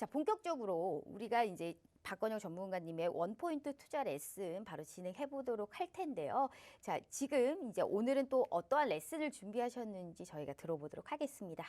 자, 본격적으로 우리가 이제 박건영 전문가님의 원포인트 투자 레슨 바로 진행해 보도록 할 텐데요. 자, 지금 이제 오늘은 또 어떠한 레슨을 준비하셨는지 저희가 들어보도록 하겠습니다.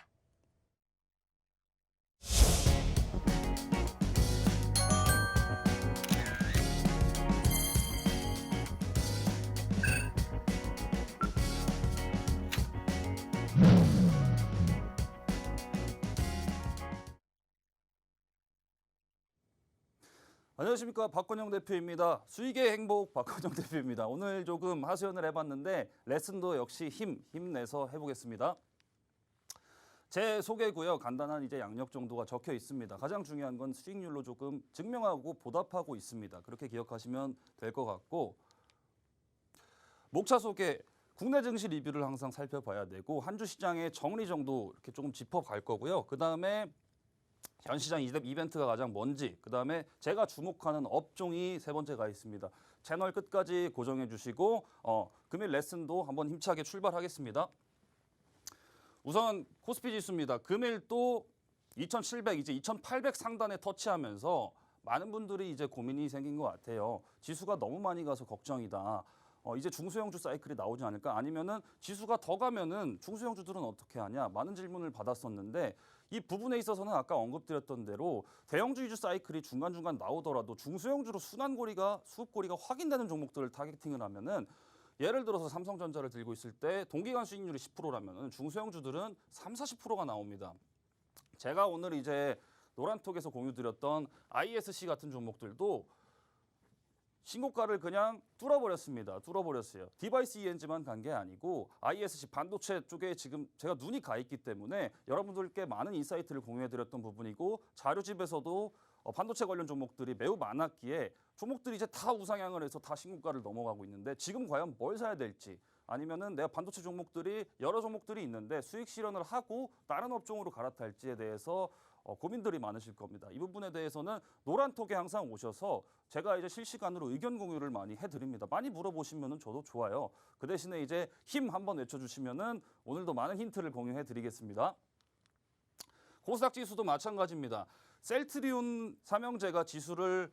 안녕하십니까, 박건영 대표입니다. 수익의 행복 박건영 대표입니다. 오늘 조금 하소연을 해봤는데 레슨도 역시 힘내서 해보겠습니다. 제 소개고요. 간단한 이제 양력 정도가 적혀 있습니다. 가장 중요한 건 수익률로 조금 증명하고 보답하고 있습니다. 그렇게 기억하시면 될 것 같고, 목차 소개, 국내 증시 리뷰를 항상 살펴봐야 되고 한 주 시장의 정리 정도 이렇게 조금 짚어갈 거고요. 그 다음에 현 시장 이벤트가 가장 뭔지, 그 다음에 제가 주목하는 업종이 세 번째가 있습니다. 채널 끝까지 고정해 주시고 금일 레슨도 한번 힘차게 출발하겠습니다. 우선 코스피 지수입니다. 금일 또 2700, 이제 2800 상단에 터치하면서 많은 분들이 이제 고민이 생긴 것 같아요. 지수가 너무 많이 가서 걱정이다. 이제 중소형주 사이클이 나오지 않을까? 아니면은 지수가 더 가면은 중소형주들은 어떻게 하냐? 많은 질문을 받았었는데 이 부분에 있어서는 아까 언급드렸던 대로 대형주 위주 사이클이 중간중간 나오더라도 중소형주로 수급고리가 확인되는 종목들을 타겟팅을 하면은 예를 들어서 삼성전자를 들고 있을 때 동기간 수익률이 10%라면은 중소형주들은 30-40%가 나옵니다. 제가 오늘 이제 노란톡에서 공유드렸던 ISC 같은 종목들도 신고가를 그냥 뚫어버렸어요. 디바이스 ENG만 간 게 아니고 ISC 반도체 쪽에 지금 제가 눈이 가 있기 때문에 여러분들께 많은 인사이트를 공유해드렸던 부분이고 자료집에서도 반도체 관련 종목들이 매우 많았기에 종목들이 이제 다 우상향을 해서 다 신고가를 넘어가고 있는데 지금 과연 뭘 사야 될지 아니면은 내가 반도체 종목들이 여러 종목들이 있는데 수익 실현을 하고 다른 업종으로 갈아탈지에 대해서 고민들이 많으실 겁니다. 이 부분에 대해서는 노란톡에 항상 오셔서 제가 이제 실시간으로 의견 공유를 많이 해드립니다. 많이 물어보시면은 저도 좋아요. 그 대신에 이제 힘 한번 외쳐주시면은 오늘도 많은 힌트를 공유해드리겠습니다. 코스닥 지수도 마찬가지입니다. 셀트리온 삼형제가 지수를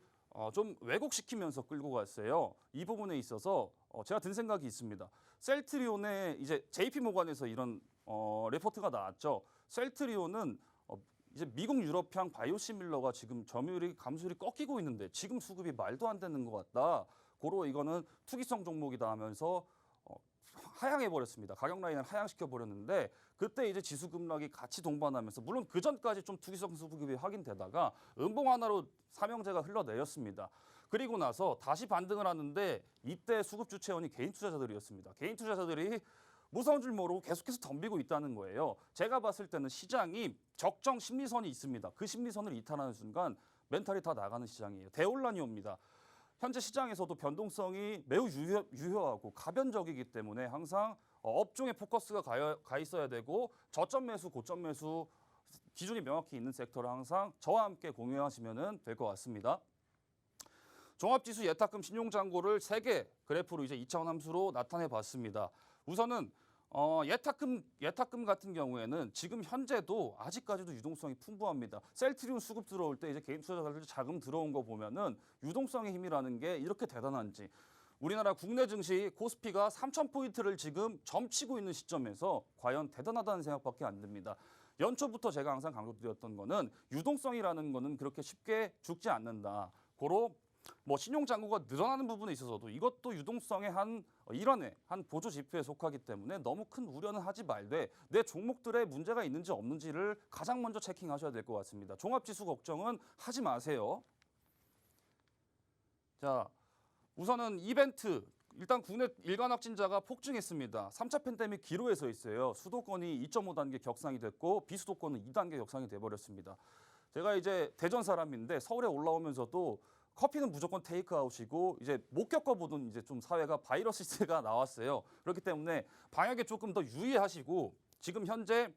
좀 왜곡시키면서 끌고 갔어요. 이 부분에 있어서 제가 든 생각이 있습니다. 셀트리온의 이제 JP모간에서 이런 레포트가 나왔죠. 셀트리온은 이제 미국 유럽향 바이오시밀러가 지금 점유율이 감소율이 꺾이고 있는데 지금 수급이 말도 안 되는 것 같다. 고로 이거는 투기성 종목이다 하면서 하향해 버렸습니다. 가격 라인을 하향시켜 버렸는데 그때 이제 지수 급락이 같이 동반하면서 물론 그 전까지 좀 투기성 수급이 확인되다가 음봉 하나로 삼형제가 흘러내렸습니다. 그리고 나서 다시 반등을 하는데 이때 수급 주체원이 개인 투자자들이었습니다. 개인 투자자들이 무서운 줄 모르고 계속해서 덤비고 있다는 거예요. 제가 봤을 때는 시장이 적정 심리선이 있습니다. 그 심리선을 이탈하는 순간 멘탈이 다 나가는 시장이에요. 대혼란이 옵니다. 현재 시장에서도 변동성이 매우 유효하고 가변적이기 때문에 항상 업종에 포커스가 가 있어야 되고 저점 매수, 고점 매수 기준이 명확히 있는 섹터를 항상 저와 함께 공유하시면 될 것 같습니다. 종합지수 예탁금 신용잔고를 3개 그래프로 이제 2차원 함수로 나타내 봤습니다. 우선은 예탁금 같은 경우에는 지금 현재도 아직까지도 유동성이 풍부합니다. 셀트리온 수급 들어올 때 이제 개인 투자자들 자금 들어온 거 보면은 유동성의 힘이라는 게 이렇게 대단한지 우리나라 국내 증시 코스피가 3,000포인트를 지금 점치고 있는 시점에서 과연 대단하다는 생각밖에 안 듭니다. 연초부터 제가 항상 강조드렸던 거는 유동성이라는 거는 그렇게 쉽게 죽지 않는다. 고로 신용잔고가 늘어나는 부분에 있어서도 이것도 유동성의 한 일환의 한 보조 지표에 속하기 때문에 너무 큰 우려는 하지 말되 내 종목들에 문제가 있는지 없는지를 가장 먼저 체킹하셔야 될 것 같습니다. 종합지수 걱정은 하지 마세요. 자, 우선은 이벤트. 일단 국내 일간 확진자가 폭증했습니다. 3차 팬데믹 기로에 서 있어요. 수도권이 2.5단계 격상이 됐고 비수도권은 2단계 격상이 돼버렸습니다. 제가 이제 대전 사람인데 서울에 올라오면서도 커피는 무조건 테이크아웃이고 이제 못 겪어보던 이제 좀 사회가 바이러스 시대가 나왔어요. 그렇기 때문에 방역에 조금 더 유의하시고 지금 현재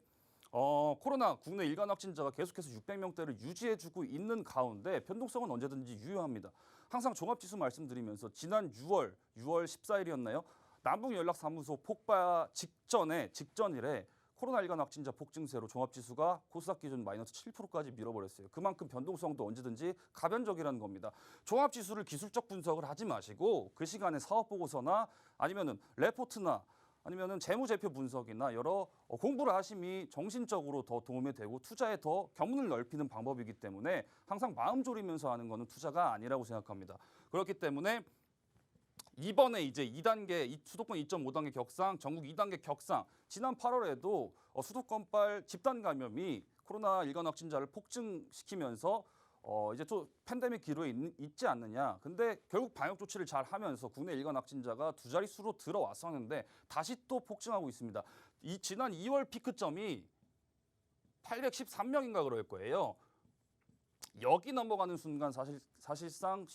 코로나 국내 일간 확진자가 계속해서 600명대를 유지해주고 있는 가운데 변동성은 언제든지 유효합니다. 항상 종합지수 말씀드리면서 지난 6월 14일이었나요? 남북연락사무소 폭파 직전일에 코로나19 확진자 폭증세로 종합지수가 코스닥 기준 마이너스 7%까지 밀어버렸어요. 그만큼 변동성도 언제든지 가변적이라는 겁니다. 종합지수를 기술적 분석을 하지 마시고 그 시간에 사업보고서나 아니면은 레포트나 아니면은 재무제표 분석이나 여러 공부를 하심이 정신적으로 더 도움이 되고 투자에 더 견문을 넓히는 방법이기 때문에 항상 마음 졸이면서 하는 거는 투자가 아니라고 생각합니다. 그렇기 때문에 이번에 이제 2단계 수도권 2.5단계 격상, 전국 2단계 격상 지난 8월에도 수도권발 집단 감염이 코로나 일간 확진자를 폭증시키면서 이제 또 팬데믹 기로에 있지 않느냐. 근데 결국 방역 조치를 잘 하면서 국내 일간 확진자가 두 자릿수로 들어왔었는데 다시 또 폭증하고 있습니다. 이 지난 2월 피크점이 813명인가 그럴 거예요. 여기 넘어가는 순간 사실상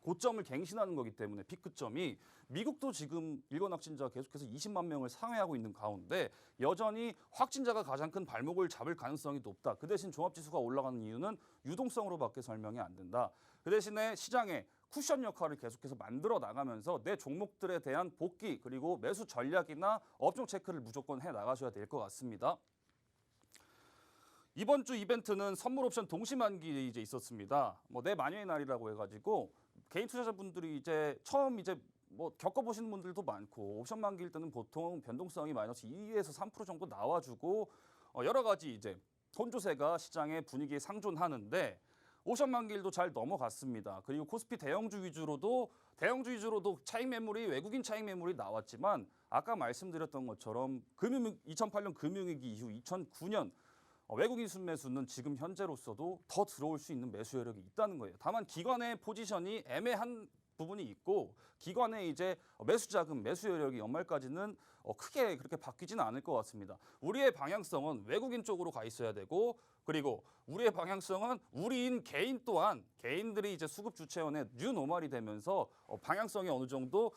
고점을 갱신하는 거기 때문에 피크점이 미국도 지금 일간 확진자가 계속해서 20만 명을 상회하고 있는 가운데 여전히 확진자가 가장 큰 발목을 잡을 가능성이 높다. 그 대신 종합지수가 올라가는 이유는 유동성으로밖에 설명이 안 된다. 그 대신에 시장에 쿠션 역할을 계속해서 만들어 나가면서 내 종목들에 대한 복귀 그리고 매수 전략이나 업종 체크를 무조건 해 나가셔야 될 것 같습니다. 이번 주 이벤트는 선물 옵션 동시만기 이제 있었습니다. 내 마녀의 날이라고 해가지고 개인 투자자분들이 이제 처음 이제 겪어보시는 분들도 많고 옵션 만기일 때는 보통 변동성이 마이너스 2에서 3% 정도 나와주고 여러 가지 이제 혼조세가 시장의 분위기에 상존하는데 옵션 만기일도 잘 넘어갔습니다. 그리고 코스피 대형주 위주로도 차익 매물이 외국인 차익 매물이 나왔지만 아까 말씀드렸던 것처럼 2008년 금융위기 이후 2009년 외국인 순매수는 지금 현재로서도 더 들어올 수 있는 매수 여력이 있다는 거예요. 다만 기관의 포지션이 애매한 부분이 있고 기관의 이제 매수 자금, 매수 여력이 연말까지는 크게 그렇게 바뀌지는 않을 것 같습니다. 우리의 방향성은 외국인 쪽으로 가 있어야 되고 그리고 우리의 방향성은 우리인 개인 또한 개인들이 이제 수급 주체원의 뉴노멀이 되면서 방향성이 어느 정도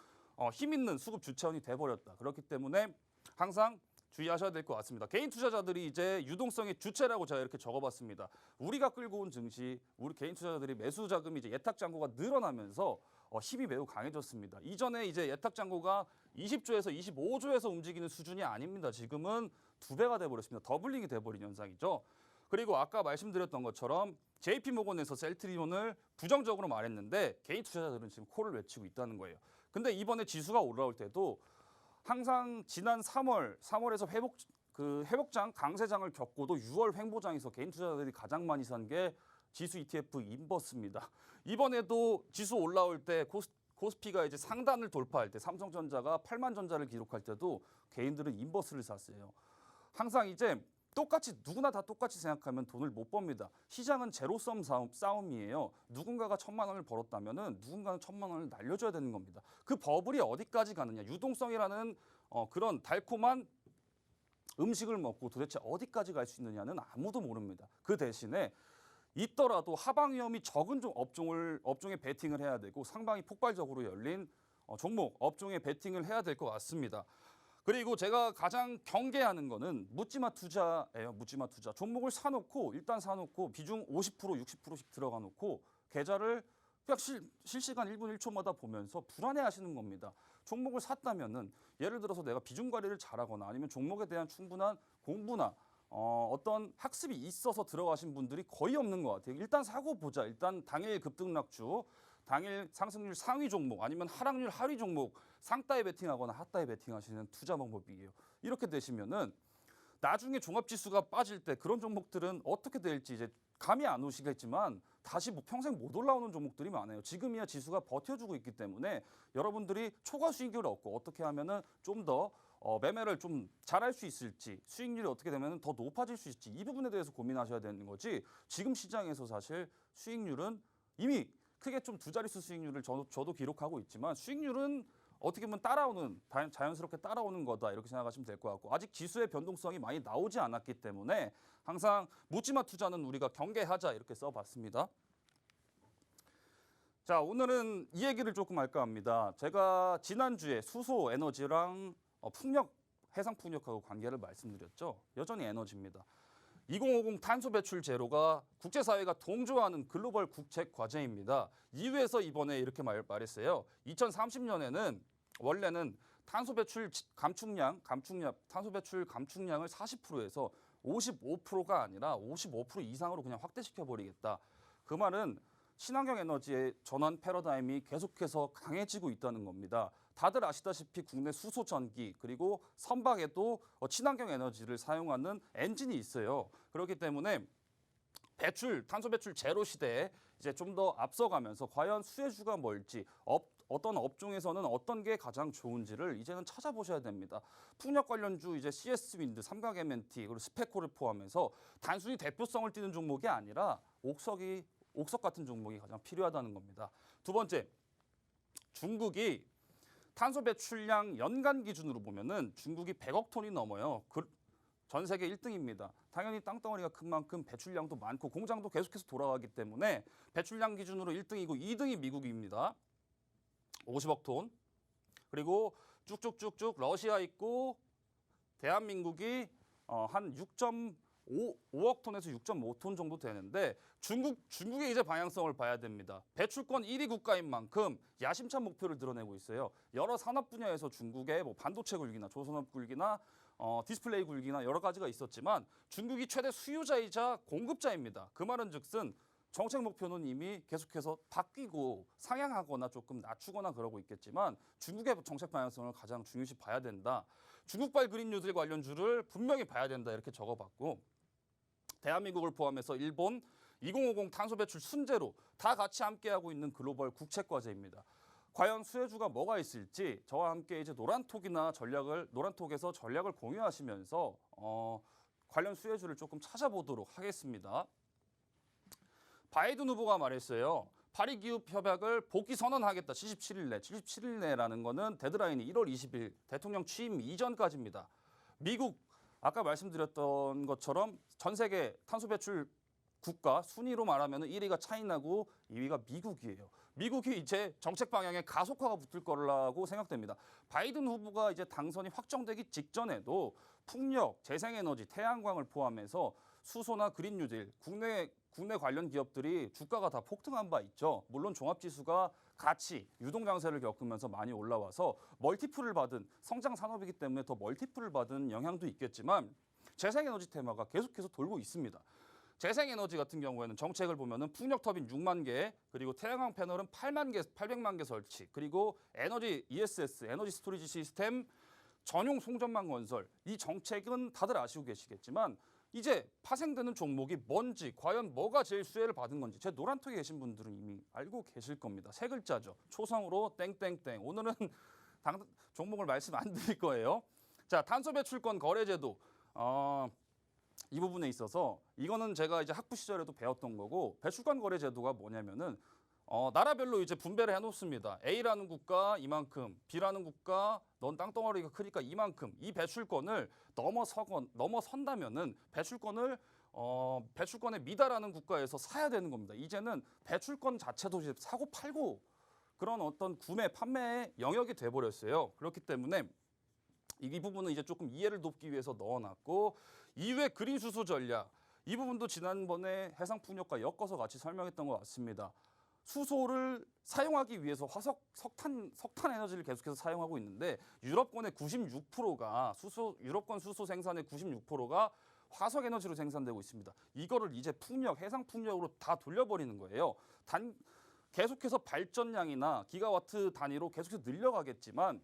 힘 있는 수급 주체원이 돼버렸다. 그렇기 때문에 항상 주의하셔야 될 것 같습니다. 개인 투자자들이 이제 유동성의 주체라고 제가 이렇게 적어봤습니다. 우리가 끌고 온 증시, 우리 개인 투자자들이 매수 자금이 이제 예탁 잔고가 늘어나면서 힘이 매우 강해졌습니다. 이전에 이제 예탁 잔고가 20조에서 25조에서 움직이는 수준이 아닙니다. 지금은 2배가 돼버렸습니다. 더블링이 돼버린 현상이죠. 그리고 아까 말씀드렸던 것처럼 JP모건에서 셀트리온을 부정적으로 말했는데 개인 투자자들은 지금 코를 외치고 있다는 거예요. 근데 이번에 지수가 올라올 때도 항상 지난 3월에서 회복장 강세장을 겪고도 6월 횡보장에서 개인 투자자들이 가장 많이 산 게 지수 ETF 인버스입니다. 이번에도 지수 올라올 때 코스피가 이제 상단을 돌파할 때 삼성전자가 8만 전자를 기록할 때도 개인들은 인버스를 샀어요. 항상 이제 누구나 다 똑같이 생각하면 돈을 못 법니다. 시장은 제로섬 싸움이에요. 누군가가 1,000만 원을 벌었다면은 누군가는 1,000만 원을 날려줘야 되는 겁니다. 그 버블이 어디까지 가느냐. 유동성이라는 그런 달콤한 음식을 먹고 도대체 어디까지 갈 수 있느냐는 아무도 모릅니다. 그 대신에 있더라도 하방 위험이 적은 업종에 베팅을 해야 되고 상방이 폭발적으로 열린 종목, 업종에 베팅을 해야 될 것 같습니다. 그리고 제가 가장 경계하는 거는 묻지마 투자예요. 묻지마 투자. 종목을 일단 사놓고 비중 50%, 60%씩 들어가 놓고 계좌를 그냥 실시간 1분 1초마다 보면서 불안해하시는 겁니다. 종목을 샀다면은 예를 들어서 내가 비중 관리를 잘하거나 아니면 종목에 대한 충분한 공부나 어떤 학습이 있어서 들어가신 분들이 거의 없는 것 같아요. 일단 사고 보자. 일단 당일 급등락주, 당일 상승률 상위 종목 아니면 하락률 하위 종목 상따에 베팅하거나 하따에 베팅하시는 투자 방법이에요. 이렇게 되시면은 나중에 종합지수가 빠질 때 그런 종목들은 어떻게 될지 이제 감이 안 오시겠지만 다시 평생 못 올라오는 종목들이 많아요. 지금이야 지수가 버텨주고 있기 때문에 여러분들이 초과 수익률을 얻고 어떻게 하면은 좀 더 매매를 좀 잘할 수 있을지 수익률이 어떻게 되면 더 높아질 수 있을지 이 부분에 대해서 고민하셔야 되는 거지. 지금 시장에서 사실 수익률은 이미 크게 좀 두 자릿수 수익률을 저도 기록하고 있지만 수익률은 어떻게 보면 자연스럽게 따라오는 거다 이렇게 생각하시면 될 것 같고 아직 지수의 변동성이 많이 나오지 않았기 때문에 항상 묻지마 투자는 우리가 경계하자 이렇게 써봤습니다. 자, 오늘은 이 얘기를 조금 할까 합니다. 제가 지난주에 수소 에너지랑 해상 풍력하고 관계를 말씀드렸죠. 여전히 에너지입니다. 2050 탄소 배출 제로가 국제사회가 동조하는 글로벌 국책 과제입니다. 이유에서 이번에 이렇게 말했어요. 2030년에는 원래는 탄소 배출 탄소 배출 감축량을 40%에서 55%가 아니라 55% 이상으로 그냥 확대시켜 버리겠다. 그 말은 친환경 에너지의 전환 패러다임이 계속해서 강해지고 있다는 겁니다. 다들 아시다시피 국내 수소 전기 그리고 선박에도 친환경 에너지를 사용하는 엔진이 있어요. 그렇기 때문에 탄소 배출 제로 시대에 이제 좀 더 앞서가면서 과연 수혜주가 뭘지 어떤 업종에서는 어떤 게 가장 좋은지를 이제는 찾아보셔야 됩니다. 풍력 관련주 이제 CS 윈드, 삼각 MNT 그리고 스페코를 포함해서 단순히 대표성을 띠는 종목이 아니라 옥석 같은 종목이 가장 필요하다는 겁니다. 두 번째, 중국이 탄소 배출량 연간 기준으로 보면은 중국이 100억 톤이 넘어요. 전 세계 1등입니다. 당연히 땅덩어리가 큰 만큼 배출량도 많고 공장도 계속해서 돌아가기 때문에 배출량 기준으로 1등이고 2등이 미국입니다. 50억 톤. 그리고 쭉쭉쭉쭉 러시아 있고 대한민국이 한 6.5억 톤에서 6.5톤 정도 되는데 중국의 이제 방향성을 봐야 됩니다. 배출권 1위 국가인 만큼 야심찬 목표를 드러내고 있어요. 여러 산업 분야에서 중국의 뭐 반도체 굴기나 조선업 굴기나 디스플레이 굴기나 여러 가지가 있었지만 중국이 최대 수요자이자 공급자입니다. 그 말은즉슨 정책 목표는 이미 계속해서 바뀌고 상향하거나 조금 낮추거나 그러고 있겠지만 중국의 정책 방향성을 가장 중요시 봐야 된다. 중국발 그린 뉴딜 관련주를 분명히 봐야 된다 이렇게 적어봤고 대한민국을 포함해서 일본 2050 탄소 배출 순제로 다 같이 함께하고 있는 글로벌 국책과제입니다. 과연 수혜주가 뭐가 있을지 저와 함께 이제 노란톡에서 전략을 공유하시면서 관련 수혜주를 조금 찾아보도록 하겠습니다. 바이든 후보가 말했어요. 파리 기후 협약을 복귀 선언하겠다. 77일 내라는 거는 데드라인이 1월 20일 대통령 취임 이전까지입니다. 미국 아까 말씀드렸던 것처럼 전 세계 탄소 배출 국가 순위로 말하면 1위가 차이나고 2위가 미국이에요. 미국이 이제 정책 방향에 가속화가 붙을 거라고 생각됩니다. 바이든 후보가 이제 당선이 확정되기 직전에도 풍력, 재생에너지, 태양광을 포함해서 수소나 그린 뉴딜, 국내 관련 기업들이 주가가 다 폭등한 바 있죠. 물론 종합지수가 같이 유동장세를 겪으면서 많이 올라와서 멀티플을 받은 성장 산업이기 때문에 더 멀티플을 받은 영향도 있겠지만 재생에너지 테마가 계속해서 돌고 있습니다. 재생에너지 같은 경우에는 정책을 보면은 풍력 터빈 6만 개, 그리고 태양광 패널은 800만 개 설치, 그리고 에너지 ESS, 에너지 스토리지 시스템 전용 송전망 건설. 이 정책은 다들 아시고 계시겠지만 이제 파생되는 종목이 뭔지, 과연 뭐가 제일 수혜를 받은 건지 제 노란톡에 계신 분들은 이미 알고 계실 겁니다. 세 글자죠. 초성으로 땡땡땡. 오늘은 종목을 말씀 안 드릴 거예요. 자, 탄소 배출권 거래제도. 이 부분에 있어서 이거는 제가 이제 학부 시절에도 배웠던 거고 배출권 거래 제도가 뭐냐면은 나라별로 이제 분배를 해놓습니다. A라는 국가 이만큼, B라는 국가 넌 땅덩어리가 크니까 이만큼 이 배출권을 넘어선다면은 배출권을 배출권에 미달하는 국가에서 사야 되는 겁니다. 이제는 배출권 자체도 이제 사고 팔고 그런 어떤 구매 판매의 영역이 돼버렸어요. 그렇기 때문에 이 부분은 이제 조금 이해를 돕기 위해서 넣어놨고 이후에 그린 수소 전략 이 부분도 지난번에 해상풍력과 엮어서 같이 설명했던 것 같습니다. 수소를 사용하기 위해서 석탄 에너지를 계속해서 사용하고 있는데 유럽권의 96%가 유럽권 수소 생산의 96%가 화석 에너지로 생산되고 있습니다. 이거를 이제 해상 풍력으로 다 돌려버리는 거예요. 계속해서 발전량이나 기가와트 단위로 계속해서 늘려가겠지만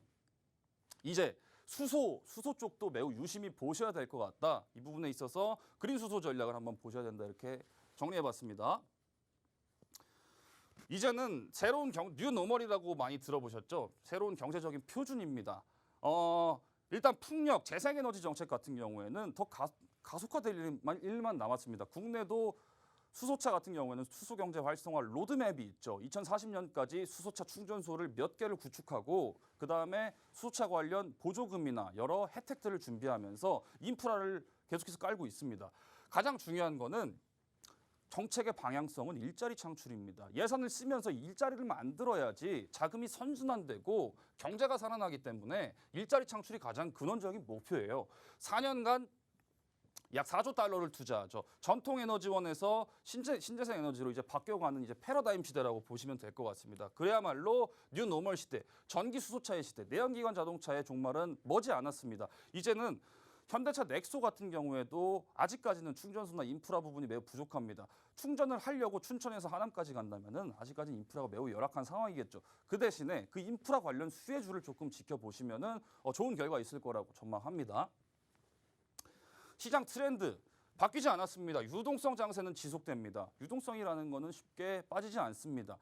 이제 수소 쪽도 매우 유심히 보셔야 될 것 같다. 이 부분에 있어서 그린 수소 전략을 한번 보셔야 된다. 이렇게 정리해봤습니다. 이제는 새로운 뉴 노멀이라고 많이 들어보셨죠? 새로운 경제적인 표준입니다. 일단 풍력, 재생에너지 정책 같은 경우에는 더 가속화될 일만 남았습니다. 국내도 수소차 같은 경우에는 수소경제 활성화 로드맵이 있죠. 2040년까지 수소차 충전소를 몇 개를 구축하고 그다음에 수소차 관련 보조금이나 여러 혜택들을 준비하면서 인프라를 계속해서 깔고 있습니다. 가장 중요한 거는 정책의 방향성은 일자리 창출입니다. 예산을 쓰면서 일자리를 만들어야지 자금이 선순환되고 경제가 살아나기 때문에 일자리 창출이 가장 근원적인 목표예요. 4년간 약 4조 달러를 투자하죠. 전통 에너지원에서 신재생 에너지로 이제 바뀌어가는 이제 패러다임 시대라고 보시면 될 것 같습니다. 그야말로 뉴 노멀 시대, 전기 수소차의 시대, 내연기관 자동차의 종말은 머지 않았습니다. 이제는 현대차 넥소 같은 경우에도 아직까지는 충전소나 인프라 부분이 매우 부족합니다. 충전을 하려고 춘천에서 하남까지 간다면은 아직까지 인프라가 매우 열악한 상황이겠죠. 그 대신에 그 인프라 관련 수혜주를 조금 지켜보시면은 좋은 결과 있을 거라고 전망합니다. 시장 트렌드 바뀌지 않았습니다. 유동성 장세는 지속됩니다. 유동성이라는 거는 쉽게 빠지지 않습니다.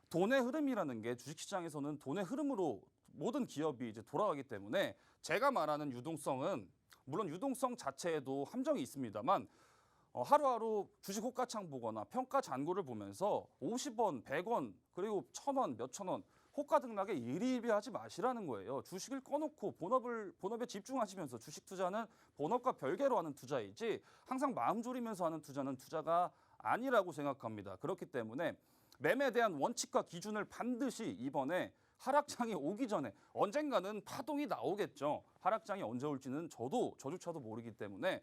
돈의 흐름이라는 게 주식시장에서는 돈의 흐름으로 모든 기업이 이제 돌아가기 때문에 제가 말하는 유동성은 물론 유동성 자체에도 함정이 있습니다만 하루하루 주식 호가창 보거나 평가 잔고를 보면서 50원, 100원, 그리고 1,000원, 몇천 원 호가 등락에 일희일비하지 마시라는 거예요. 주식을 꺼놓고 본업에 집중하시면서 주식 투자는 본업과 별개로 하는 투자이지 항상 마음 졸이면서 하는 투자는 투자가 아니라고 생각합니다. 그렇기 때문에 매매에 대한 원칙과 기준을 반드시 이번에 하락장이 오기 전에 언젠가는 파동이 나오겠죠. 하락장이 언제 올지는 저조차도 모르기 때문에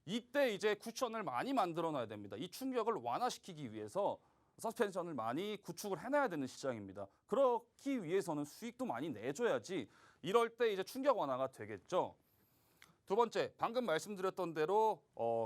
이때 이제 쿠션을 많이 만들어 놔야 됩니다. 이 충격을 완화시키기 위해서 서스펜션을 많이 구축을 해놔야 되는 시장입니다. 그렇기 위해서는 수익도 많이 내줘야지 이럴 때 이제 충격 완화가 되겠죠. 두 번째, 방금 말씀드렸던 대로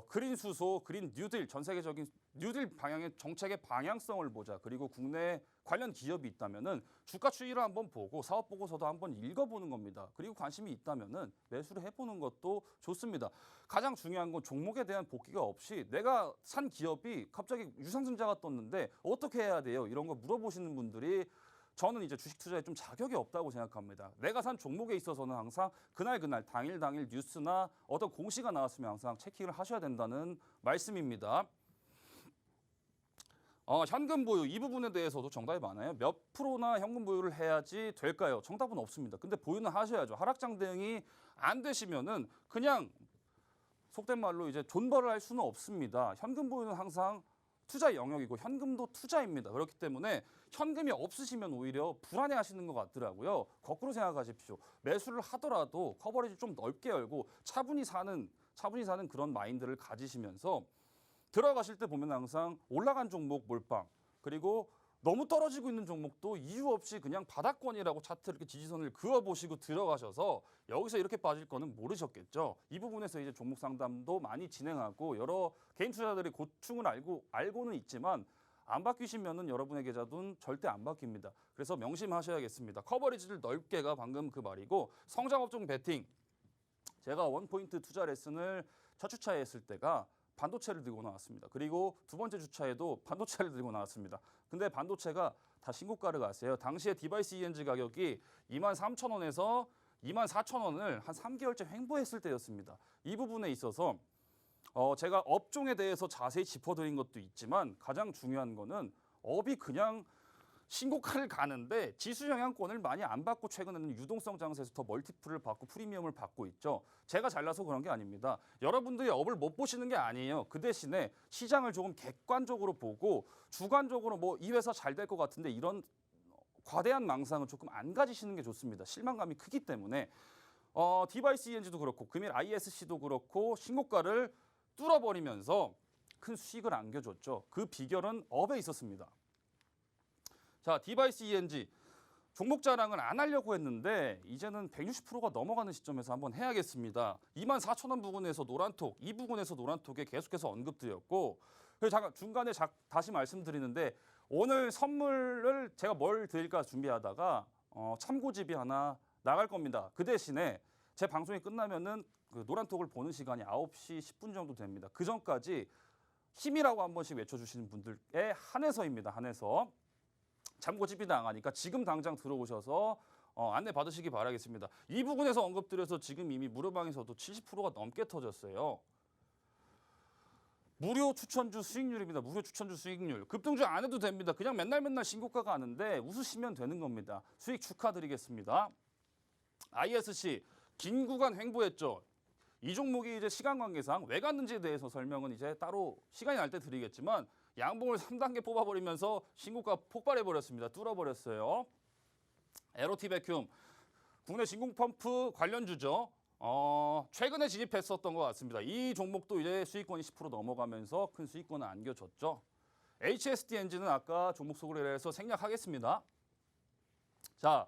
그린 수소, 그린 뉴딜, 전 세계적인 뉴딜 방향의 정책의 방향성을 보자. 그리고 국내 관련 기업이 있다면은 주가 추이를 한번 보고 사업 보고서도 한번 읽어보는 겁니다. 그리고 관심이 있다면은 매수를 해보는 것도 좋습니다. 가장 중요한 건 종목에 대한 복귀가 없이 내가 산 기업이 갑자기 유상증자가 떴는데 어떻게 해야 돼요? 이런 거 물어보시는 분들이 저는 이제 주식 투자에 좀 자격이 없다고 생각합니다. 내가 산 종목에 있어서는 항상 그날 당일 뉴스나 어떤 공시가 나왔으면 항상 체킹을 하셔야 된다는 말씀입니다. 현금 보유 이 부분에 대해서도 정답이 많아요. 몇 프로나 현금 보유를 해야지 될까요? 정답은 없습니다. 근데 보유는 하셔야죠. 하락장 대응이 안 되시면은 그냥 속된 말로 이제 존버를 할 수는 없습니다. 현금 보유는 항상 투자 영역이고 현금도 투자입니다. 그렇기 때문에 현금이 없으시면 오히려 불안해하시는 것 같더라고요. 거꾸로 생각하십시오. 매수를 하더라도 커버리지 좀 넓게 열고 차분히 사는 그런 마인드를 가지시면서 들어가실 때 보면 항상 올라간 종목 몰빵 그리고 너무 떨어지고 있는 종목도 이유 없이 그냥 바닥권이라고 차트 이렇게 지지선을 그어보시고 들어가셔서 여기서 이렇게 빠질 거는 모르셨겠죠. 이 부분에서 이제 종목 상담도 많이 진행하고 여러 개인 투자자들이 고충을 알고는 있지만 안 바뀌시면은 여러분의 계좌돈 절대 안 바뀝니다. 그래서 명심하셔야겠습니다. 커버리지를 넓게가 방금 그 말이고 성장업종 베팅 제가 원포인트 투자 레슨을 첫 주차에 했을 때가 반도체를 들고 나왔습니다. 그리고 두 번째 주차에도 반도체를 들고 나왔습니다. 근데 반도체가 다 신고가를 갔어요. 당시에 디바이스 ENG 가격이 23,000원에서 24,000원을 한 3개월째 횡보했을 때였습니다. 이 부분에 있어서 제가 업종에 대해서 자세히 짚어드린 것도 있지만 가장 중요한 거는 업이 그냥 신고가를 가는데 지수 영향권을 많이 안 받고 최근에는 유동성 장세에서 더 멀티플을 받고 프리미엄을 받고 있죠. 제가 잘나서 그런 게 아닙니다. 여러분들이 업을 못 보시는 게 아니에요. 그 대신에 시장을 조금 객관적으로 보고 주관적으로 뭐 이 회사 잘 될 것 같은데 이런 과대한 망상은 조금 안 가지시는 게 좋습니다. 실망감이 크기 때문에 디바이스 ENG도 그렇고 금일 ISC도 그렇고 신고가를 뚫어버리면서 큰 수익을 안겨줬죠. 그 비결은 업에 있었습니다. 자, 디바이스 ENG 종목 자랑을 안 하려고 했는데 이제는 160%가 넘어가는 시점에서 한번 해야겠습니다. 24,000원 부근에서 노란톡, 이 부근에서 노란톡에 계속해서 언급드렸고 그래서 중간에 다시 말씀드리는데 오늘 선물을 제가 뭘 드릴까 준비하다가 참고집이 하나 나갈 겁니다. 그 대신에 제 방송이 끝나면은 그 노란톡을 보는 시간이 9시 10분 정도 됩니다. 그 전까지 힘이라고 한 번씩 외쳐주시는 분들에 한해서입니다. 한해서. 참고집이 나가니까 지금 당장 들어오셔서 안내 받으시기 바라겠습니다. 이 부분에서 언급드려서 지금 이미 무료방에서도 70%가 넘게 터졌어요. 무료 추천주 수익률입니다. 무료 추천주 수익률. 급등주 안 해도 됩니다. 그냥 맨날 신고가 가는데 웃으시면 되는 겁니다. 수익 축하드리겠습니다. ISC 긴 구간 횡보했죠. 이 종목이 이제 시간 관계상 왜 갔는지에 대해서 설명은 이제 따로 시간이 날 때 드리겠지만 양봉을 3단계 뽑아버리면서 신고가 폭발해버렸습니다. 뚫어버렸어요. 에로티 베큐움 국내 진공 펌프 관련주죠. 최근에 진입했었던 것 같습니다. 이 종목도 이제 수익권이 10% 넘어가면서 큰 수익권을 안겨줬죠. HSD 엔진은 아까 종목 소개에서 생략하겠습니다. 자,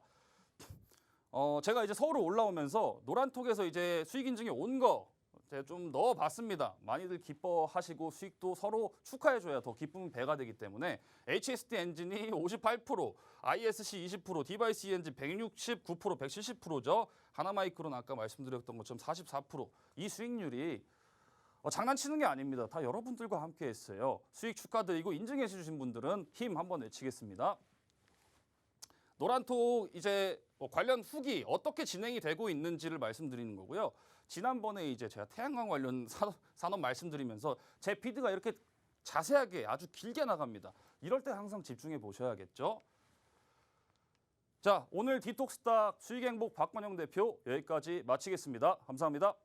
제가 이제 서울을 올라오면서 노란톡에서 이제 수익 인증이 온 거 제가 좀 넣어봤습니다. 많이들 기뻐하시고 수익도 서로 축하해줘야 더 기쁨은 배가 되기 때문에 HSD 엔진이 58%, ISC 20%, 디바이스 엔진 169%, 170%죠. 하나마이크로는 아까 말씀드렸던 것처럼 44%. 이 수익률이 장난치는 게 아닙니다. 다 여러분들과 함께 했어요. 수익 축하드리고 인증해 주신 분들은 힘 한번 외치겠습니다. 노란톡 이제 관련 후기 어떻게 진행이 되고 있는지를 말씀드리는 거고요. 지난번에 이제 제가 태양광 관련 산업 말씀드리면서 제 피드가 이렇게 자세하게 아주 길게 나갑니다. 이럴 때 항상 집중해 보셔야겠죠. 자, 오늘 디톡스닥 수익행복 박건영 대표 여기까지 마치겠습니다. 감사합니다.